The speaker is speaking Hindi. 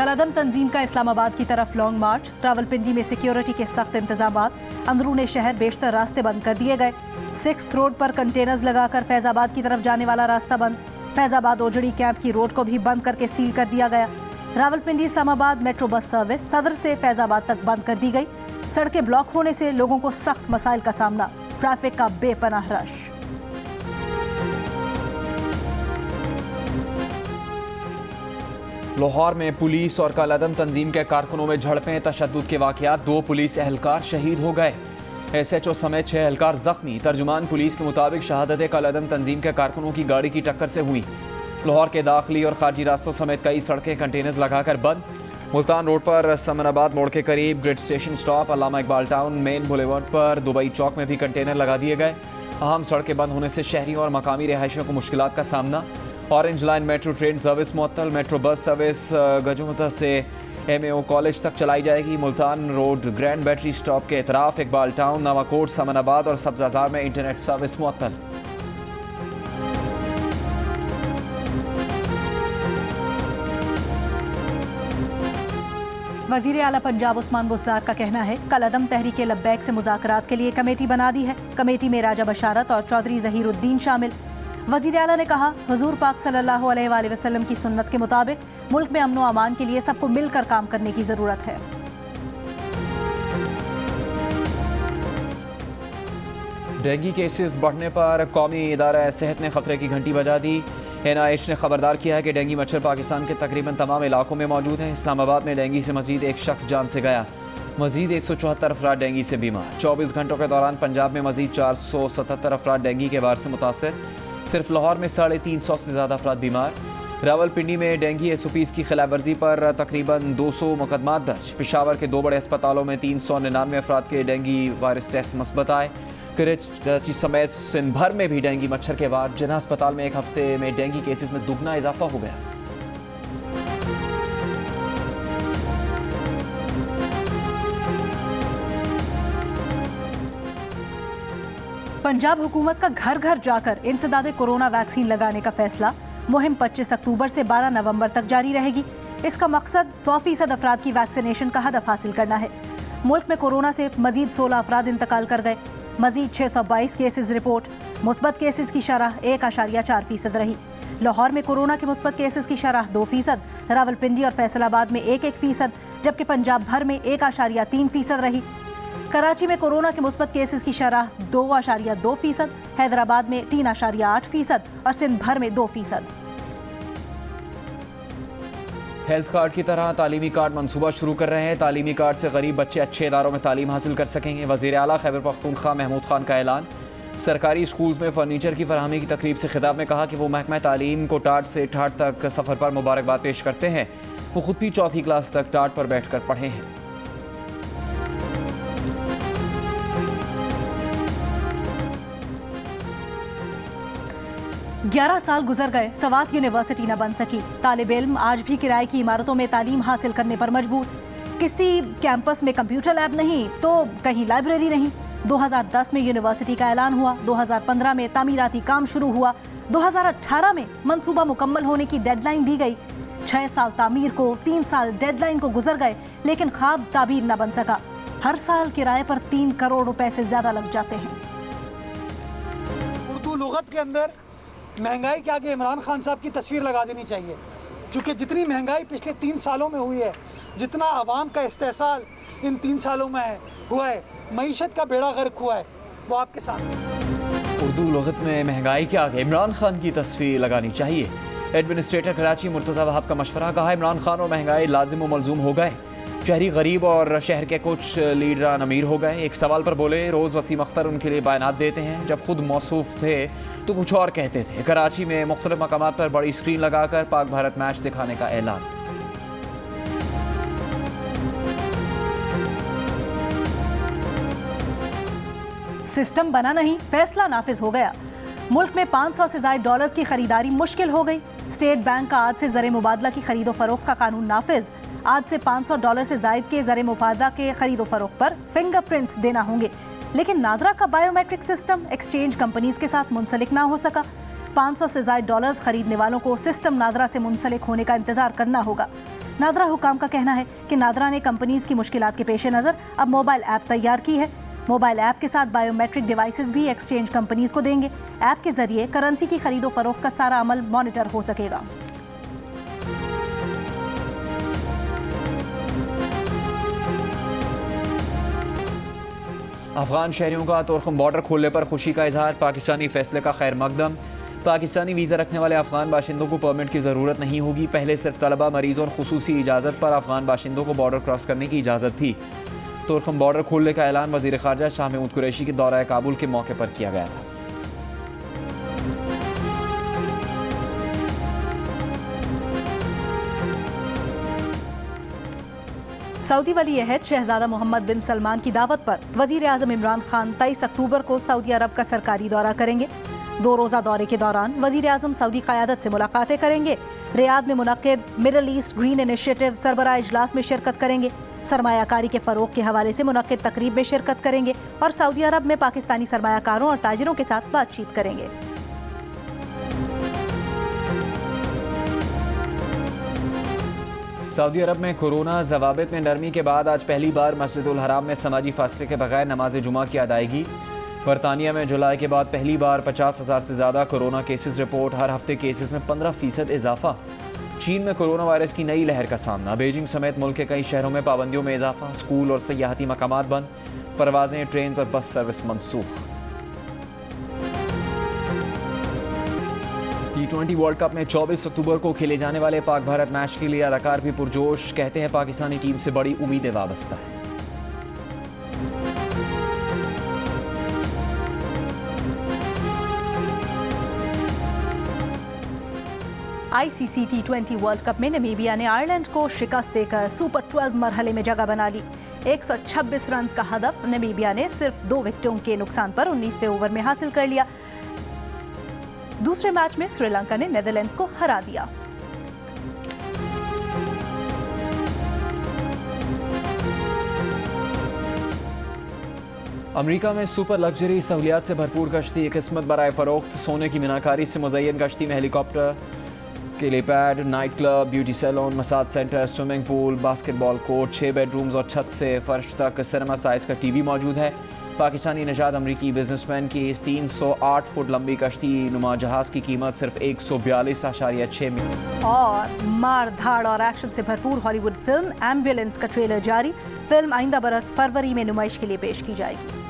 कलादम तंजीम का इस्लामाबाद की तरफ लॉन्ग मार्च। रावलपिंडी में सिक्योरिटी के सख्त इंतजाम। अंदरूने शहर बेशतर रास्ते बंद कर दिए गए। 6th रोड पर कंटेनर्स लगाकर फैजाबाद की तरफ जाने वाला रास्ता बंद। फैजाबाद ओजड़ी कैंप की रोड को भी बंद करके सील कर दिया गया। Rawalpindi Islamabad metro bus service सदर से फैजाबाद तक बंद कर दी गई। सड़कें ब्लॉक होने से लोगों को सख्त मसाइल का सामना। ट्रैफिक का बेपनाह रश। लाहौर में पुलिस और कलादम तंजीम के कारकुनों में झड़पें, तशद्दुद के वाक़यात। 2 पुलिस एहलकार शहीद हो गए। SHO समेत 6 एहलकार जख्मी। तर्जुमान पुलिस के मुताबिक शहादत कलादम तंजीम के कारकुनों की गाड़ी की टक्कर से हुई। लाहौर के दाखिली और खारजी रास्तों समेत कई सड़कें कंटेनर्स लगाकर बंद। मुल्तान रोड पर समनाबाद मोड़ के करीब ग्रिड स्टेशन स्टॉप, अल्लामा इकबाल टाउन, मेन बुलेवार्ड पर दुबई चौक में भी कंटेनर लगा दिए गए। अहम सड़कें बंद होने से शहरियों और मकामी रिहायशियों को मुश्किलात का सामना। Orange line metro train service मुअत्तल। मेट्रो बस सर्विस गजुमता से MAO कॉलेज तक चलाई जाएगी। Multan road grand battery stop के इतराफ इकबाल टाउन, नवाकोट, समनाबाद और सब्जाजार में इंटरनेट सर्विस मुअत्तल। वज़ीर आला पंजाब उस्मान बुज़दार का कहना है कलादम तहरीक लब्बैक से मुज़ाकरात के लिए कमेटी बना दी है। कमेटी में राजा बशारत और चौधरी ज़हीरुद्दीन शामिल। वज़ीर आला ने कहा हुज़ूर पाक सल्लल्लाहु अलैहि वसल्लम की सुन्नत के मुताबिक मुल्क में अमन व अमान के लिए सबको मिलकर काम करने की ज़रूरत है। डेंगू केसेस बढ़ने पर कौमी इदारा सेहत ने खतरे की घंटी बजा दी। NIH ने खबरदार किया है कि डेंगू मच्छर पाकिस्तान के तकरीबन तमाम इलाकों में मौजूद है। इस्लामाबाद में डेंगू से मजीद एक शख्स जान से गया। मजीद 174 अफराद डेंगू से बीमार। 24 घंटों के दौरान पंजाब में मजीद 477 अफराद डेंगू के वार से मुतासर। सिर्फ लाहौर में 350 से ज़्यादा अफराद बीमार। रावलपिंडी में डेंगू SOPs की खिलाफवर्जी पर तकरीबन 200 मुकदमात दर्ज। पेशावर के 2 बड़े अस्पतालों में 399 अफराद के डेंगू वायरस टेस्ट मुस्बत आए। कराची समेत सिंध भर में भी डेंगू मच्छर के वार। जिन्ना अस्पताल में एक हफ्ते में डेंगू केसेस में दुगना इजाफा हो गया। पंजाब हुकूमत का घर घर जाकर इंसदादे कोरोना वैक्सीन लगाने का फैसला। मुहिम 25 अक्टूबर से 12 नवंबर तक जारी रहेगी। इसका मकसद 100% अफराद की वैक्सीनेशन का हदफ हासिल करना है। मुल्क में कोरोना से मजीद 16 अफराद इंतकाल कर गए। मजीद 622 केसेस रिपोर्ट। मुस्बत केसेस की शरह 1.4% रही। लाहौर में कोरोना के मुस्बत केसेस की शरह 2%, रावलपिंडी और फैसलाबाद में 1% जबकि पंजाब भर में 1.3% रही। कराची में कोरोना के मुस्बत केसेस की शरह 2.2%, हैदराबाद में 3.8% और सिंध भर में 2%। हेल्थ कार्ड की तरह तालीमी कार्ड मंसूबा शुरू कर रहे हैं। तालीमी कार्ड से गरीब बच्चे अच्छे इदारों में तालीम हासिल कर सकेंगे। वज़ीर आला खैबर पख्तूनख्वा महमूद खान का ऐलान। सरकारी स्कूल्स में फर्नीचर की फराहमी की तकरीब से खिताब में कहा कि वो महकमा तालीम को टाट से ठाट तक सफ़र पर मुबारकबाद पेश करते हैं। वो खुद भी 4वीं क्लास तक टाट पर बैठ कर पढ़े हैं। 11 साल गुजर गए, सवात यूनिवर्सिटी न बन सकी। तालिब इल्म आज भी किराए की इमारतों में तालीम हासिल करने पर मजबूर। किसी कैंपस में कंप्यूटर लैब नहीं तो कहीं लाइब्रेरी नहीं। 2010 में यूनिवर्सिटी का ऐलान हुआ। 2015 में तामीराती काम शुरू हुआ। 2018 में मंसूबा मुकम्मल होने की डेडलाइन दी गई। 6 साल तामीर को, 3 साल डेडलाइन को गुजर गए, लेकिन ख्वाब ताबीर न बन सका। हर साल किराए पर 3 करोड़ रुपए से ज्यादा लग जाते हैं। उर्दू लुगत के अंदर महंगाई के आगे इमरान खान साहब की तस्वीर लगा देनी चाहिए, क्योंकि जितनी महंगाई पिछले 3 सालों में हुई है, जितना आवाम का इस्तेहसाल इन 3 सालों में हुआ है, मईशत का बेड़ा गर्क हुआ है, वो आपके साथ। उर्दू लुगत में महंगाई के आगे इमरान खान की तस्वीर लगानी चाहिए। एडमिनिस्ट्रेटर कराची मुर्तज़ा वहाब का मशवरा। कहा इमरान खान और महंगाई लाजिम व मलजूम हो गए। शहरी गरीब और शहर के कुछ लीडरान अमीर हो गए। एक सवाल पर बोले रोज़ वसीम अख्तर उनके लिए बयानात देते हैं, जब खुद मौसूफ थे तो कुछ और कहते थे। कराची में मुख्तलिफ मकामात पर बड़ी स्क्रीन लगाकर पाक भारत मैच दिखाने का ऐलान। सिस्टम बना नहीं, फैसला नाफिज हो गया। मुल्क में 500 से ज्यादा डॉलर्स की खरीदारी मुश्किल हो गई। स्टेट बैंक का आज से ज़र मुबादला की खरीदो फरोख्त का कानून नाफिज। आज से $500 से जायद के ज़र मुबादला के खरीदो फरोख्त पर फिंगरप्रिंट्स देना होंगे। लेकिन नादरा का बायोमेट्रिक सिस्टम एक्सचेंज कंपनीज के साथ मुंसलिक ना हो सका। 500 से ज्यादा डॉलर्स खरीदने वालों को सिस्टम नादरा से मुंसलिक होने का इंतजार करना होगा। नादरा हुकाम का कहना है कि नादरा ने कंपनीज की मुश्किलात के पेश नज़र अब मोबाइल ऐप तैयार की है। मोबाइल ऐप के साथ बायोमेट्रिक डिवाइसेस भी एक्सचेंज कंपनीज को देंगे। ऐप के जरिए करेंसी की खरीदो फरोख्त का सारा अमल मॉनिटर हो सकेगा। अफगान शहरियों का तोरखम बॉर्डर खोलने पर खुशी का इजहार, पाकिस्तानी फैसले का खैर मकदम। पाकिस्तानी वीज़ा रखने वाले अफगान बाशिंदों को परमिट की ज़रूरत नहीं होगी। पहले सिर्फ तलबा, मरीज़ों और खुसूसी इजाज़त पर अफगान बाशिंदों को बॉर्डर क्रॉस करने की इजाज़त थी। तोरखम बॉर्डर खोलने का ऐलान वज़ीर ख़ारजा शाह महमूद कुरैशी के दौरा काबुल के मौके पर किया गया था। सऊदी वली अहद शहजादा मोहम्मद बिन सलमान की दावत पर वजीर आजम इमरान खान 23 अक्टूबर को सऊदी अरब का सरकारी दौरा करेंगे। 2 रोज़ा दौरे के दौरान वजीर आजम सऊदी क़यादत से मुलाकातें करेंगे। रियाद में मुनक्किद मिडल ईस्ट ग्रीन इनिशिएटिव सरबराह इजलास में शिरकत करेंगे। सरमायाकारी के फ़रोग़ के हवाले से मुनक्किद तकरीब में शिरकत करेंगे और सऊदी अरब में पाकिस्तानी सरमायाकारों और ताजिरों के साथ बातचीत करेंगे। सऊदी अरब में कोरोना ज़वाबित में नरमी के बाद आज पहली बार मस्जिदुल हराम में समाजी फासले के बगैर नमाज जुमा की अदायगी। बरतानिया में जुलाई के बाद पहली बार 50,000 से ज़्यादा कोरोना केसेस रिपोर्ट, हर हफ्ते केसेस में 15% इजाफा। चीन में कोरोना वायरस की नई लहर का सामना, बीजिंग समेत मुल्क के कई शहरों में पाबंदियों में इजाफा, स्कूल और सयाहती मकामात बंद, परवाजें, ट्रेन और बस सर्विस मनसूख। T20 वर्ल्ड कप में 24 अक्टूबर को खेले जाने वाले पाक भारत मैच के लिए अदाकार भी पुरजोश, कहते हैं पाकिस्तानी टीम से बड़ी उम्मीदें वाबस्ता है। ICC T20 वर्ल्ड कप में नमीबिया ने आयरलैंड को शिकस्त देकर सुपर 12 मरहले में जगह बना ली। 126 रन का हदफ नमीबिया ने सिर्फ 2 विकेटों के नुकसान पर 19वें ओवर में हासिल कर लिया। दूसरे मैच में श्रीलंका ने नेदरलैंड्स को हरा दिया। अमेरिका में सुपर लग्जरी सहूलियात से भरपूर कश्ती, किस्मत बराए फरोख्त, सोने की मीनाकारी से मुज़य्यन कश्ती में helicopter, helipad, night club, beauty salon, massage centre, swimming pool, basketball court, 6 bedrooms और छत से फर्श तक सिनेमा साइज का टीवी मौजूद है। पाकिस्तानी नजाद अमरीकी बिजनेसमैन की इस 308 फुट लंबी कश्ती नुमा जहाज की कीमत सिर्फ 142.6 मिलियन। और मार धाड़ और एक्शन से भरपूर हॉलीवुड फिल्म एम्बुलेंस का ट्रेलर जारी। फिल्म आइंदा बरस फरवरी में नुमाइश के लिए पेश की जाएगी।